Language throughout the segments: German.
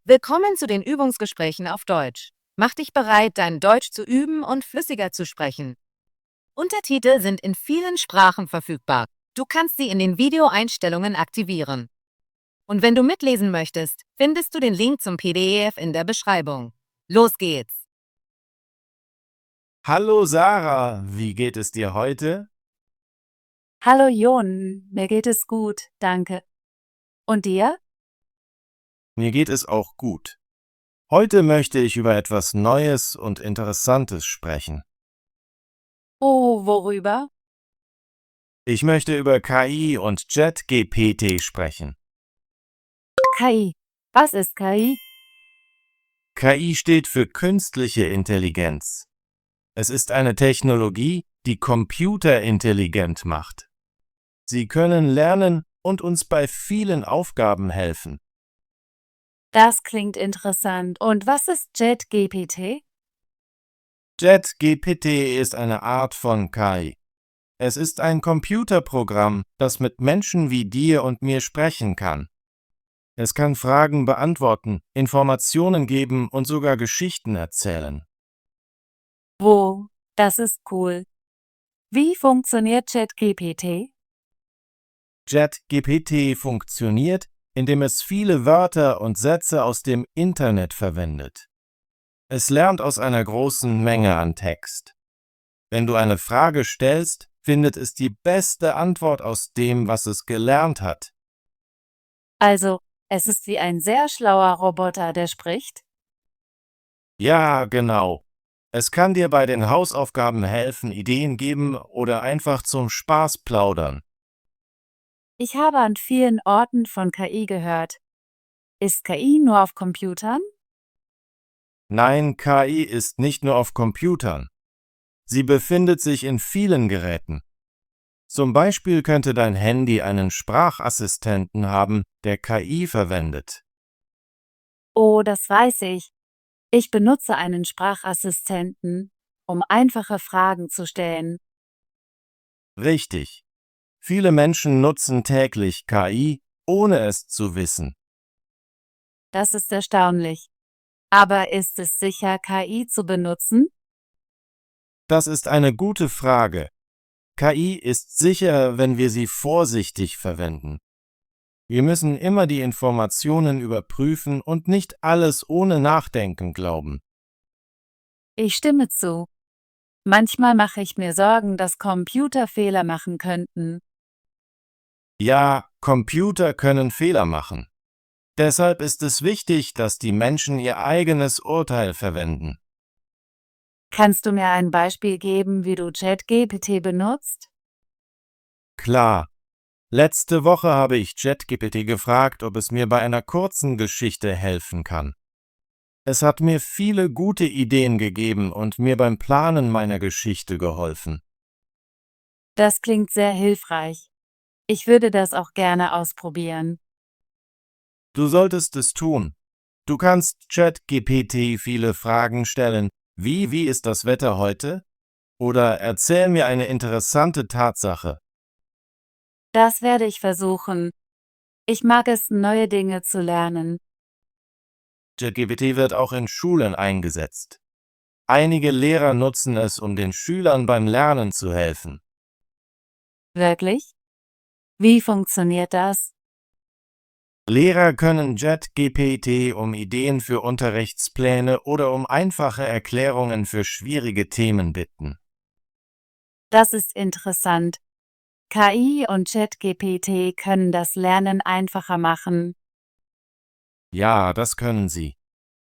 Willkommen zu den Übungsgesprächen auf Deutsch. Mach dich bereit, dein Deutsch zu üben und flüssiger zu sprechen. Untertitel sind in vielen Sprachen verfügbar. Du kannst sie in den Videoeinstellungen aktivieren. Und wenn du mitlesen möchtest, findest du den Link zum PDF in der Beschreibung. Los geht's! Hallo Sarah, wie geht es dir heute? Hallo Jon, mir geht es gut, danke. Und dir? Mir geht es auch gut. Heute möchte ich über etwas Neues und Interessantes sprechen. Oh, worüber? Ich möchte über KI und ChatGPT sprechen. KI. Was ist KI? KI steht für künstliche Intelligenz. Es ist eine Technologie, die Computer intelligent macht. Sie können lernen und uns bei vielen Aufgaben helfen. Das klingt interessant. Und was ist ChatGPT? ChatGPT ist eine Art von KI. Es ist ein Computerprogramm, das mit Menschen wie dir und mir sprechen kann. Es kann Fragen beantworten, Informationen geben und sogar Geschichten erzählen. Wo? Das ist cool. Wie funktioniert ChatGPT? ChatGPT funktioniert, indem es viele Wörter und Sätze aus dem Internet verwendet. Es lernt aus einer großen Menge an Text. Wenn du eine Frage stellst, findet es die beste Antwort aus dem, was es gelernt hat. Also, es ist wie ein sehr schlauer Roboter, der spricht? Ja, genau. Es kann dir bei den Hausaufgaben helfen, Ideen geben oder einfach zum Spaß plaudern. Ich habe an vielen Orten von KI gehört. Ist KI nur auf Computern? Nein, KI ist nicht nur auf Computern. Sie befindet sich in vielen Geräten. Zum Beispiel könnte dein Handy einen Sprachassistenten haben, der KI verwendet. Oh, das weiß ich. Ich benutze einen Sprachassistenten, um einfache Fragen zu stellen. Richtig. Viele Menschen nutzen täglich KI, ohne es zu wissen. Das ist erstaunlich. Aber ist es sicher, KI zu benutzen? Das ist eine gute Frage. KI ist sicher, wenn wir sie vorsichtig verwenden. Wir müssen immer die Informationen überprüfen und nicht alles ohne Nachdenken glauben. Ich stimme zu. Manchmal mache ich mir Sorgen, dass Computer Fehler machen könnten. Ja, Computer können Fehler machen. Deshalb ist es wichtig, dass die Menschen ihr eigenes Urteil verwenden. Kannst du mir ein Beispiel geben, wie du ChatGPT benutzt? Klar. Letzte Woche habe ich ChatGPT gefragt, ob es mir bei einer kurzen Geschichte helfen kann. Es hat mir viele gute Ideen gegeben und mir beim Planen meiner Geschichte geholfen. Das klingt sehr hilfreich. Ich würde das auch gerne ausprobieren. Du solltest es tun. Du kannst ChatGPT viele Fragen stellen, wie ist das Wetter heute? Oder erzähl mir eine interessante Tatsache. Das werde ich versuchen. Ich mag es, neue Dinge zu lernen. ChatGPT wird auch in Schulen eingesetzt. Einige Lehrer nutzen es, um den Schülern beim Lernen zu helfen. Wirklich? Wie funktioniert das? Lehrer können ChatGPT um Ideen für Unterrichtspläne oder um einfache Erklärungen für schwierige Themen bitten. Das ist interessant. KI und ChatGPT können das Lernen einfacher machen. Ja, das können sie.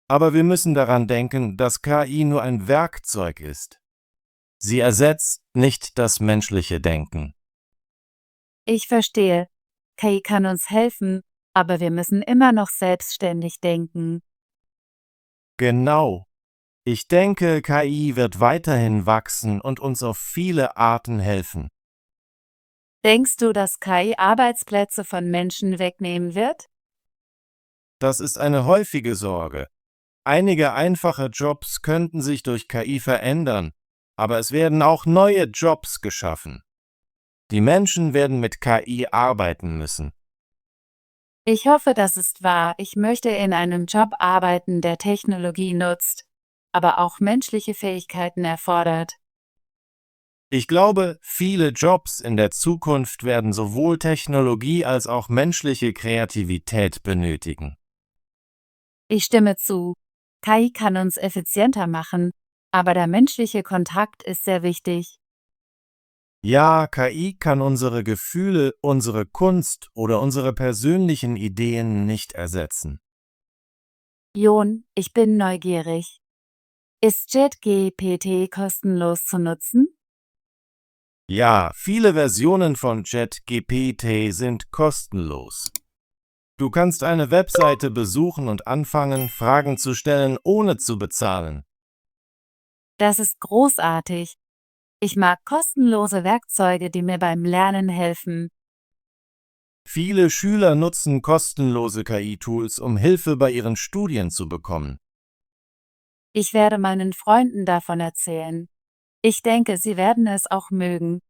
Aber wir müssen daran denken, dass KI nur ein Werkzeug ist. Sie ersetzt nicht das menschliche Denken. Ich verstehe. KI kann uns helfen, aber wir müssen immer noch selbstständig denken. Genau. Ich denke, KI wird weiterhin wachsen und uns auf viele Arten helfen. Denkst du, dass KI Arbeitsplätze von Menschen wegnehmen wird? Das ist eine häufige Sorge. Einige einfache Jobs könnten sich durch KI verändern, aber es werden auch neue Jobs geschaffen. Die Menschen werden mit KI arbeiten müssen. Ich hoffe, das ist wahr. Ich möchte in einem Job arbeiten, der Technologie nutzt, aber auch menschliche Fähigkeiten erfordert. Ich glaube, viele Jobs in der Zukunft werden sowohl Technologie als auch menschliche Kreativität benötigen. Ich stimme zu. KI kann uns effizienter machen, aber der menschliche Kontakt ist sehr wichtig. Ja, KI kann unsere Gefühle, unsere Kunst oder unsere persönlichen Ideen nicht ersetzen. Jon, ich bin neugierig. Ist ChatGPT kostenlos zu nutzen? Ja, viele Versionen von ChatGPT sind kostenlos. Du kannst eine Webseite besuchen und anfangen, Fragen zu stellen, ohne zu bezahlen. Das ist großartig. Ich mag kostenlose Werkzeuge, die mir beim Lernen helfen. Viele Schüler nutzen kostenlose KI-Tools, um Hilfe bei ihren Studien zu bekommen. Ich werde meinen Freunden davon erzählen. Ich denke, sie werden es auch mögen.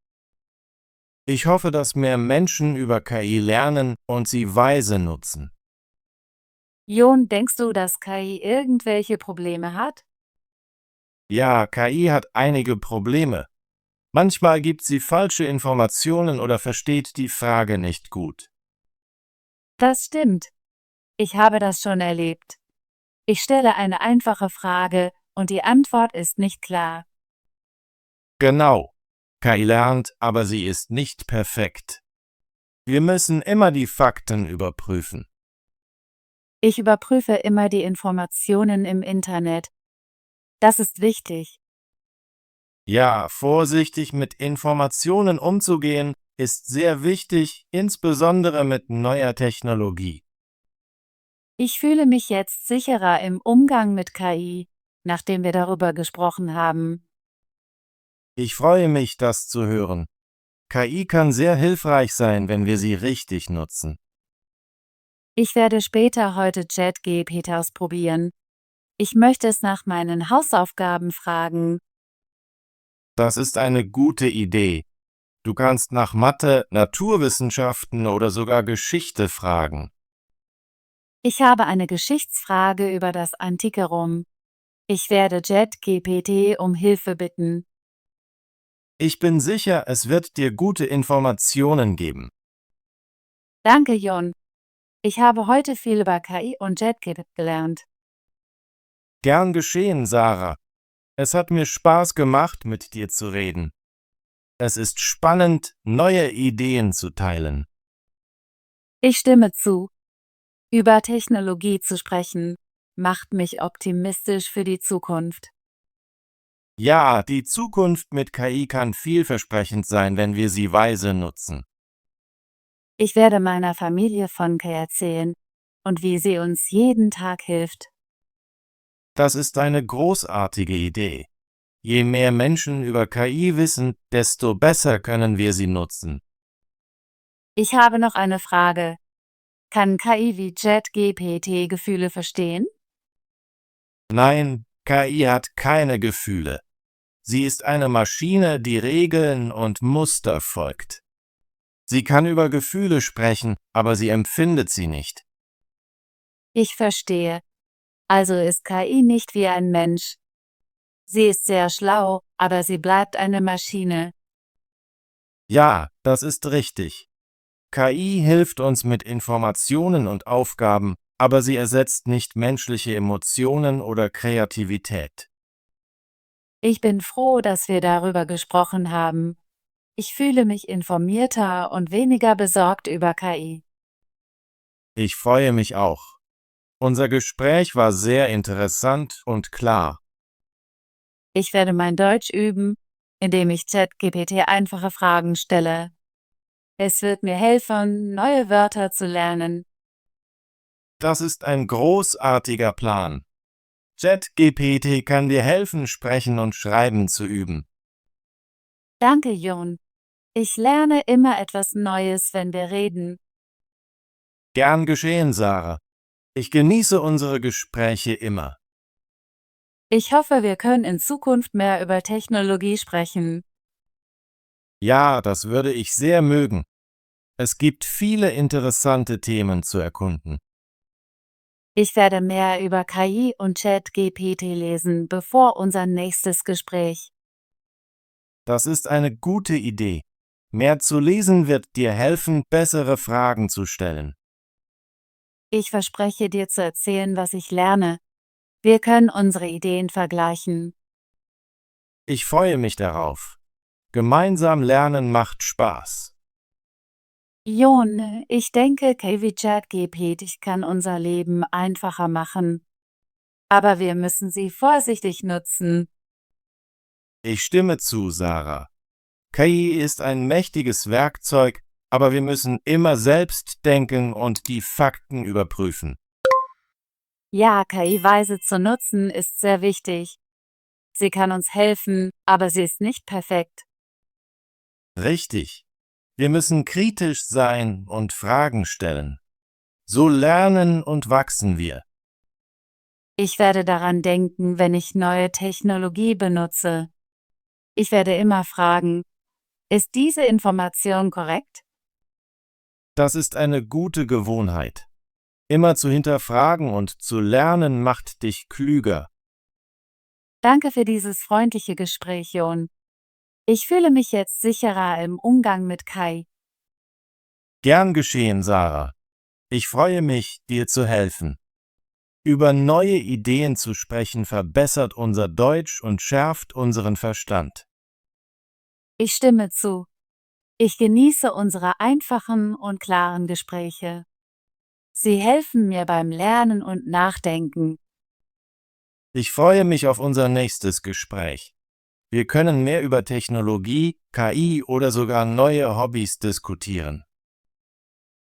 Ich hoffe, dass mehr Menschen über KI lernen und sie weise nutzen. Jon, denkst du, dass KI irgendwelche Probleme hat? Ja, KI hat einige Probleme. Manchmal gibt sie falsche Informationen oder versteht die Frage nicht gut. Das stimmt. Ich habe das schon erlebt. Ich stelle eine einfache Frage und die Antwort ist nicht klar. Genau. KI lernt, aber sie ist nicht perfekt. Wir müssen immer die Fakten überprüfen. Ich überprüfe immer die Informationen im Internet. Das ist wichtig. Ja, vorsichtig mit Informationen umzugehen, ist sehr wichtig, insbesondere mit neuer Technologie. Ich fühle mich jetzt sicherer im Umgang mit KI, nachdem wir darüber gesprochen haben. Ich freue mich, das zu hören. KI kann sehr hilfreich sein, wenn wir sie richtig nutzen. Ich werde später heute ChatGPT ausprobieren. Ich möchte es nach meinen Hausaufgaben fragen. Das ist eine gute Idee. Du kannst nach Mathe, Naturwissenschaften oder sogar Geschichte fragen. Ich habe eine Geschichtsfrage über das antike Rom. Ich werde ChatGPT um Hilfe bitten. Ich bin sicher, es wird dir gute Informationen geben. Danke, Jon. Ich habe heute viel über KI und ChatGPT gelernt. Gern geschehen, Sarah. Es hat mir Spaß gemacht, mit dir zu reden. Es ist spannend, neue Ideen zu teilen. Ich stimme zu. Über Technologie zu sprechen, macht mich optimistisch für die Zukunft. Ja, die Zukunft mit KI kann vielversprechend sein, wenn wir sie weise nutzen. Ich werde meiner Familie von KI erzählen und wie sie uns jeden Tag hilft. Das ist eine großartige Idee. Je mehr Menschen über KI wissen, desto besser können wir sie nutzen. Ich habe noch eine Frage. Kann KI wie ChatGPT Gefühle verstehen? Nein, KI hat keine Gefühle. Sie ist eine Maschine, die Regeln und Muster folgt. Sie kann über Gefühle sprechen, aber sie empfindet sie nicht. Ich verstehe. Also ist KI nicht wie ein Mensch. Sie ist sehr schlau, aber sie bleibt eine Maschine. Ja, das ist richtig. KI hilft uns mit Informationen und Aufgaben, aber sie ersetzt nicht menschliche Emotionen oder Kreativität. Ich bin froh, dass wir darüber gesprochen haben. Ich fühle mich informierter und weniger besorgt über KI. Ich freue mich auch. Unser Gespräch war sehr interessant und klar. Ich werde mein Deutsch üben, indem ich ChatGPT einfache Fragen stelle. Es wird mir helfen, neue Wörter zu lernen. Das ist ein großartiger Plan. ChatGPT kann dir helfen, Sprechen und Schreiben zu üben. Danke, Jon. Ich lerne immer etwas Neues, wenn wir reden. Gern geschehen, Sarah. Ich genieße unsere Gespräche immer. Ich hoffe, wir können in Zukunft mehr über Technologie sprechen. Ja, das würde ich sehr mögen. Es gibt viele interessante Themen zu erkunden. Ich werde mehr über KI und ChatGPT lesen, bevor unser nächstes Gespräch. Das ist eine gute Idee. Mehr zu lesen wird dir helfen, bessere Fragen zu stellen. Ich verspreche dir zu erzählen, was ich lerne. Wir können unsere Ideen vergleichen. Ich freue mich darauf. Gemeinsam lernen macht Spaß. Jon, ich denke, KI wie ChatGPT kann unser Leben einfacher machen. Aber wir müssen sie vorsichtig nutzen. Ich stimme zu, Sarah. KI ist ein mächtiges Werkzeug, aber wir müssen immer selbst denken und die Fakten überprüfen. Ja, KI weise zu nutzen ist sehr wichtig. Sie kann uns helfen, aber sie ist nicht perfekt. Richtig. Wir müssen kritisch sein und Fragen stellen. So lernen und wachsen wir. Ich werde daran denken, wenn ich neue Technologie benutze. Ich werde immer fragen, ist diese Information korrekt? Das ist eine gute Gewohnheit. Immer zu hinterfragen und zu lernen macht dich klüger. Danke für dieses freundliche Gespräch, Jon. Ich fühle mich jetzt sicherer im Umgang mit KI. Gern geschehen, Sarah. Ich freue mich, dir zu helfen. Über neue Ideen zu sprechen verbessert unser Deutsch und schärft unseren Verstand. Ich stimme zu. Ich genieße unsere einfachen und klaren Gespräche. Sie helfen mir beim Lernen und Nachdenken. Ich freue mich auf unser nächstes Gespräch. Wir können mehr über Technologie, KI oder sogar neue Hobbys diskutieren.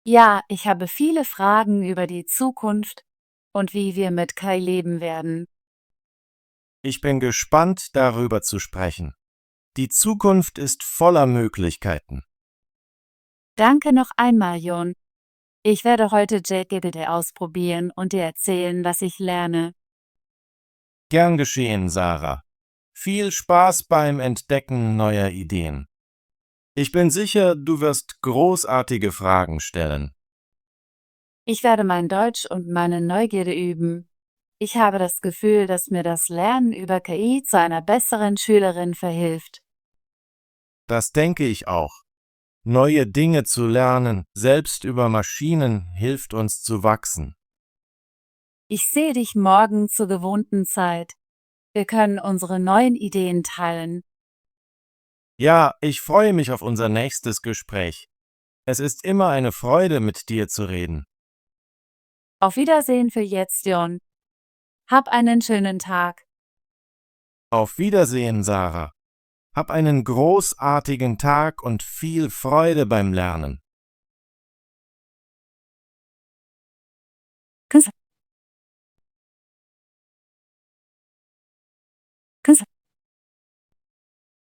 Ja, ich habe viele Fragen über die Zukunft und wie wir mit KI leben werden. Ich bin gespannt, darüber zu sprechen. Die Zukunft ist voller Möglichkeiten. Danke noch einmal, Jon. Ich werde heute ChatGPT ausprobieren und dir erzählen, was ich lerne. Gern geschehen, Sarah. Viel Spaß beim Entdecken neuer Ideen. Ich bin sicher, du wirst großartige Fragen stellen. Ich werde mein Deutsch und meine Neugierde üben. Ich habe das Gefühl, dass mir das Lernen über KI zu einer besseren Schülerin verhilft. Das denke ich auch. Neue Dinge zu lernen, selbst über Maschinen, hilft uns zu wachsen. Ich sehe dich morgen zur gewohnten Zeit. Wir können unsere neuen Ideen teilen. Ja, ich freue mich auf unser nächstes Gespräch. Es ist immer eine Freude, mit dir zu reden. Auf Wiedersehen für jetzt, Jon. Hab einen schönen Tag. Auf Wiedersehen, Sarah. Hab einen großartigen Tag und viel Freude beim Lernen.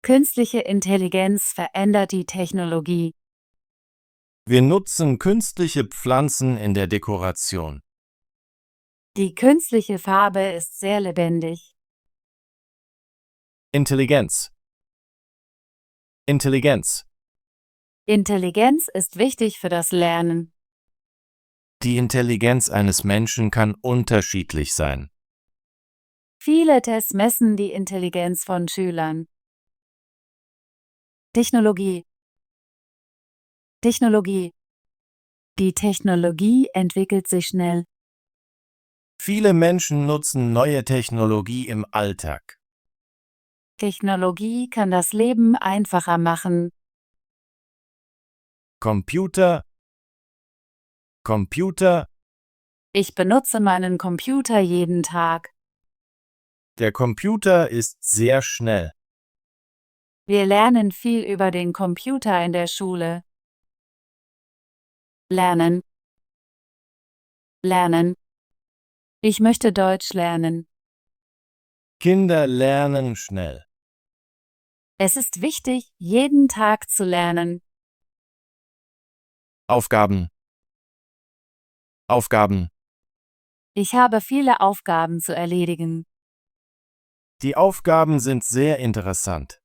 Künstliche Intelligenz verändert die Technologie. Wir nutzen künstliche Pflanzen in der Dekoration. Die künstliche Farbe ist sehr lebendig. Intelligenz. Intelligenz. Intelligenz ist wichtig für das Lernen. Die Intelligenz eines Menschen kann unterschiedlich sein. Viele Tests messen die Intelligenz von Schülern. Technologie. Technologie. Die Technologie entwickelt sich schnell. Viele Menschen nutzen neue Technologie im Alltag. Technologie kann das Leben einfacher machen. Computer. Ich benutze meinen Computer jeden Tag. Der Computer ist sehr schnell. Wir lernen viel über den Computer in der Schule. Lernen. Lernen. Ich möchte Deutsch lernen. Kinder lernen schnell. Es ist wichtig, jeden Tag zu lernen. Aufgaben. Ich habe viele Aufgaben zu erledigen. Die Aufgaben sind sehr interessant.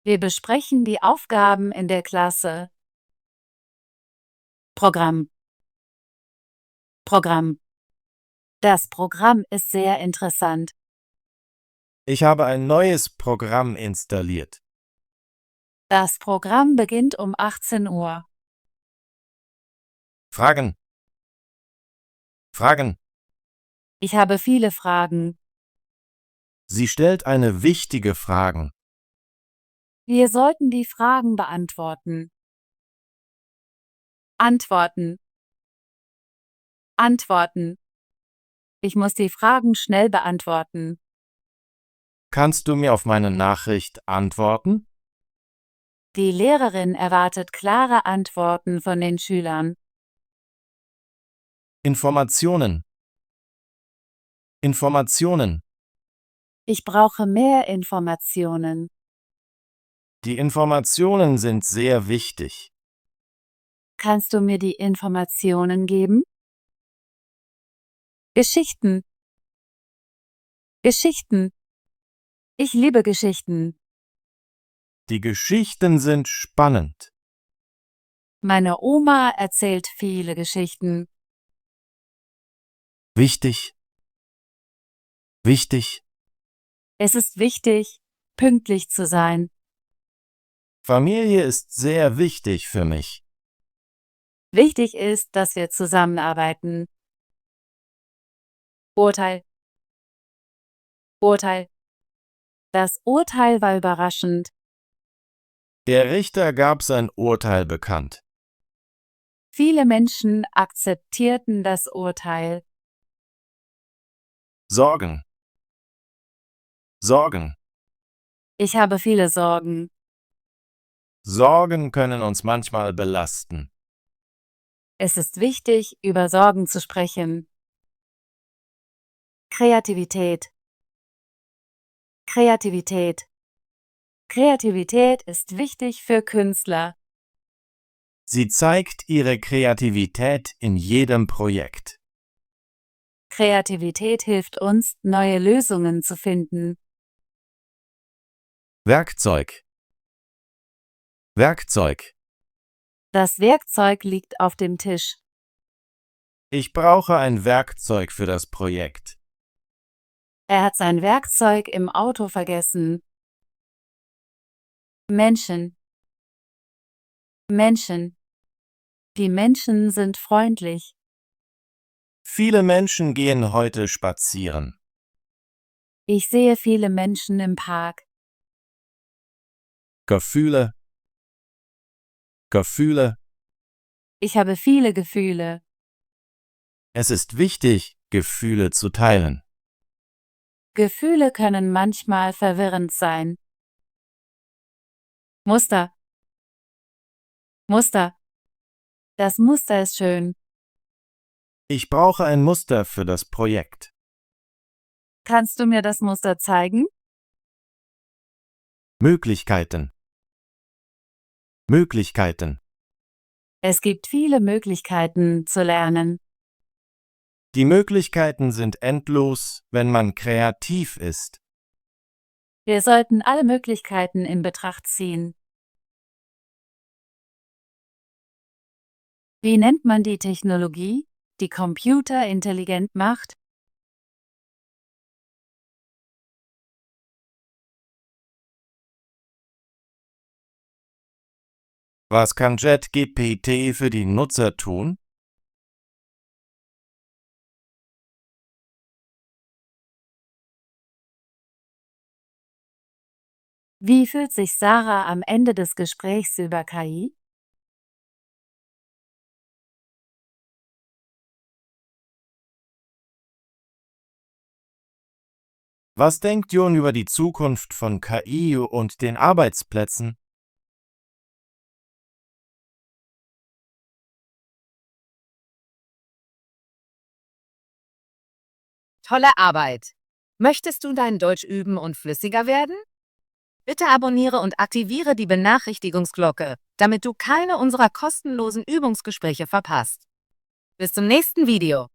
Wir besprechen die Aufgaben in der Klasse. Programm. Programm. Das Programm ist sehr interessant. Ich habe ein neues Programm installiert. Das Programm beginnt um 18 Uhr. Fragen. Fragen. Ich habe viele Fragen. Sie stellt eine wichtige Frage. Wir sollten die Fragen beantworten. Antworten. Antworten. Ich muss die Fragen schnell beantworten. Kannst du mir auf meine Nachricht antworten? Die Lehrerin erwartet klare Antworten von den Schülern. Informationen. Informationen. Ich brauche mehr Informationen. Die Informationen sind sehr wichtig. Kannst du mir die Informationen geben? Geschichten. Geschichten. Ich liebe Geschichten. Die Geschichten sind spannend. Meine Oma erzählt viele Geschichten. Wichtig. Wichtig. Es ist wichtig, pünktlich zu sein. Familie ist sehr wichtig für mich. Wichtig ist, dass wir zusammenarbeiten. Urteil. Urteil. Das Urteil war überraschend. Der Richter gab sein Urteil bekannt. Viele Menschen akzeptierten das Urteil. Sorgen. Sorgen. Ich habe viele Sorgen. Sorgen können uns manchmal belasten. Es ist wichtig, über Sorgen zu sprechen. Kreativität. Kreativität. Kreativität ist wichtig für Künstler. Sie zeigt ihre Kreativität in jedem Projekt. Kreativität hilft uns, neue Lösungen zu finden. Werkzeug. Werkzeug. Das Werkzeug liegt auf dem Tisch. Ich brauche ein Werkzeug für das Projekt. Er hat sein Werkzeug im Auto vergessen. Menschen. Menschen. Die Menschen sind freundlich. Viele Menschen gehen heute spazieren. Ich sehe viele Menschen im Park. Gefühle. Gefühle. Ich habe viele Gefühle. Es ist wichtig, Gefühle zu teilen. Gefühle können manchmal verwirrend sein. Muster. Muster. Das Muster ist schön. Ich brauche ein Muster für das Projekt. Kannst du mir das Muster zeigen? Möglichkeiten. Möglichkeiten. Es gibt viele Möglichkeiten zu lernen. Die Möglichkeiten sind endlos, wenn man kreativ ist. Wir sollten alle Möglichkeiten in Betracht ziehen. Wie nennt man die Technologie, die Computer intelligent macht? Was kann ChatGPT für die Nutzer tun? Wie fühlt sich Sarah am Ende des Gesprächs über KI? Was denkt Jon über die Zukunft von KI und den Arbeitsplätzen? Tolle Arbeit! Möchtest du dein Deutsch üben und flüssiger werden? Bitte abonniere und aktiviere die Benachrichtigungsglocke, damit du keine unserer kostenlosen Übungsgespräche verpasst. Bis zum nächsten Video.